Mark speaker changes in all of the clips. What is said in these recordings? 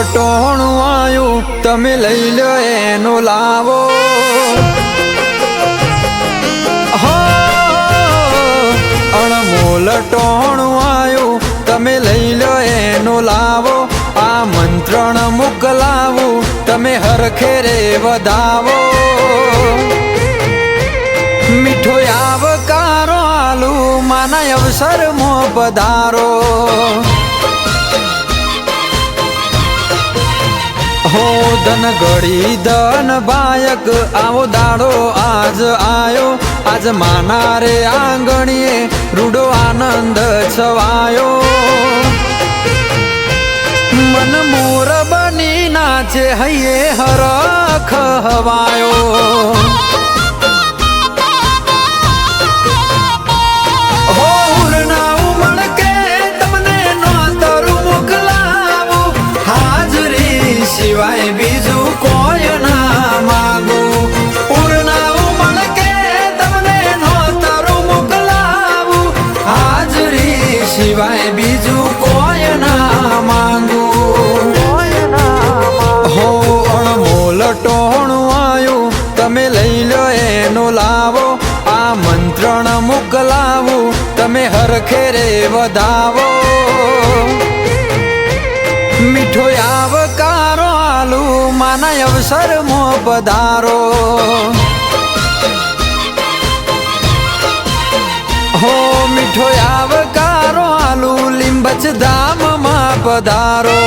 Speaker 1: ટોણું આયું તમે લઈ લો એનો લાવો હો અણમોલ ટોણું આયું તમે લઈ લો એનો લાવો આ મંત્રણ મોકલાવું તમે હરખે રે વધાવો મીઠો આવકારો આલુ માના અવસર મો પધારો હો ધન ઘડી ધન બાયક આવો દાડો આજ આયો આજ માના રે આંગણીએ રૂડો આનંદ છવાયો મન મોર બની નાચે હૈયે હરખ હવાયો સિવાય બીજું કોઈ ના માગું પૂર્ણા ઉમળ કે તમને નોતરું મોકલાવું હાજરી સિવાય બીજું કોઈ ના માંગું હો અણમોલ ટોણું આયું તમે લઈ લો એનો લાવો આ મંત્રણ મોકલાવું તમે હરખે રે વધાવો મીઠો આવકારો આલુ માના અવસર મો પધારો હો મીઠો આવકારો આલુ લીંબચ ધામમાં પધારો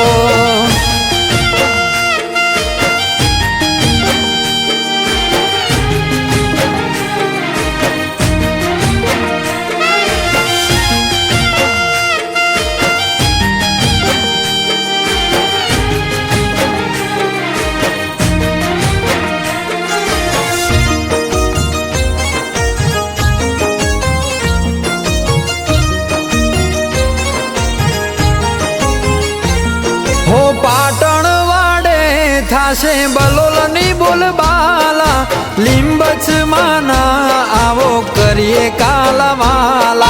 Speaker 1: પાટણ વાડે થાશે બલોલની બોલબાલા લીંબચ માના આવો કરીએ કાલાવાલા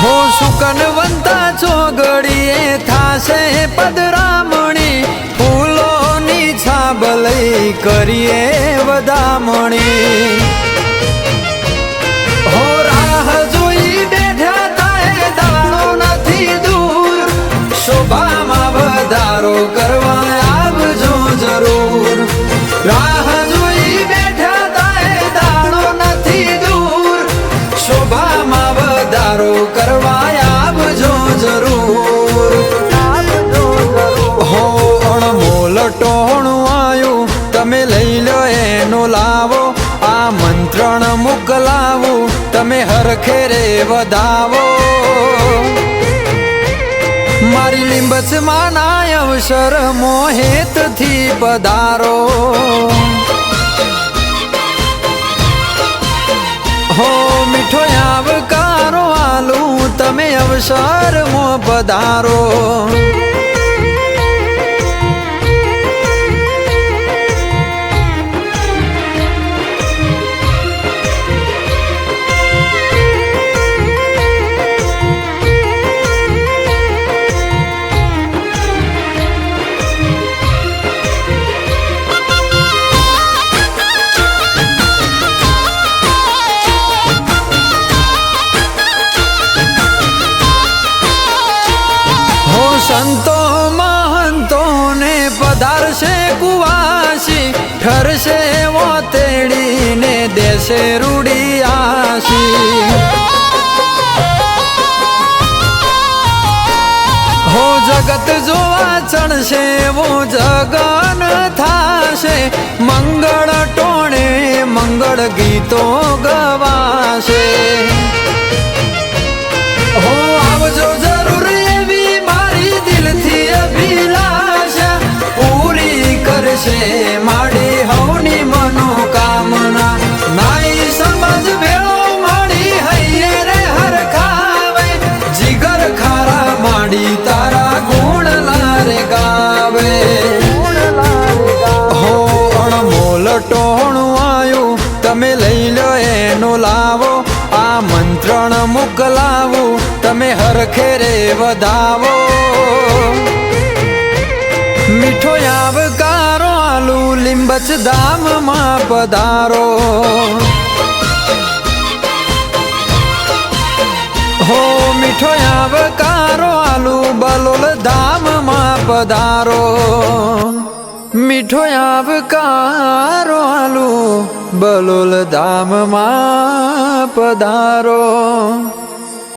Speaker 1: હો સુકનવંતા ચોગડીએ થાશે પદરામણી ફૂલોની છાબ લઈ કરીએ વધામણી હો રાહ જોઈ બેઠા શોભામાં વધારો કરવા આવજો જરૂર રાહ જોઈ બેઠા તાએ દાણો નથી દૂર શોભામાં વધારો કરવા આવજો જરૂર હો અણમોલ ટોણું આયું તમે લઈ લો એનો લાવો આ મંત્રણ મોકલાવું તમે હરખે રે વધાવો મારી લીંબચ માના અવસર મોહેત થી પધારો હો મીઠો આવકારો આલુ તમે અવસર મો પધારો સંતો મહંતો ને પધારશે કુવાસી ઠરશે વો તેડીને દેશે રૂડી આશી હો જગત જોવા ચણશે વો જગન થાશે મંગળ ટોણે મંગળ ગીતો ગવાશે હો આવજો જરૂર પૂરી કરશે માડી હવની મનોકામના નાઈ સમજ ભેળો માડી હૈયે રે હરખાવે જીગર ખારા માડી તારા ગુણ લારે ગાવે હો અણમોલ ટોણું આયું તમે લઈ લો એનો લાવો આ મંત્ર મોકલાવું તમે હરખે રે વધાવો મીઠો આવકારો આલુ લીંબચ ધામમાં પધારો હો મીઠો આવકારો આલુ બલોલ ધામમાં પધારો મીઠો આવકારો આલુ બલોલ ધામમાં પધારો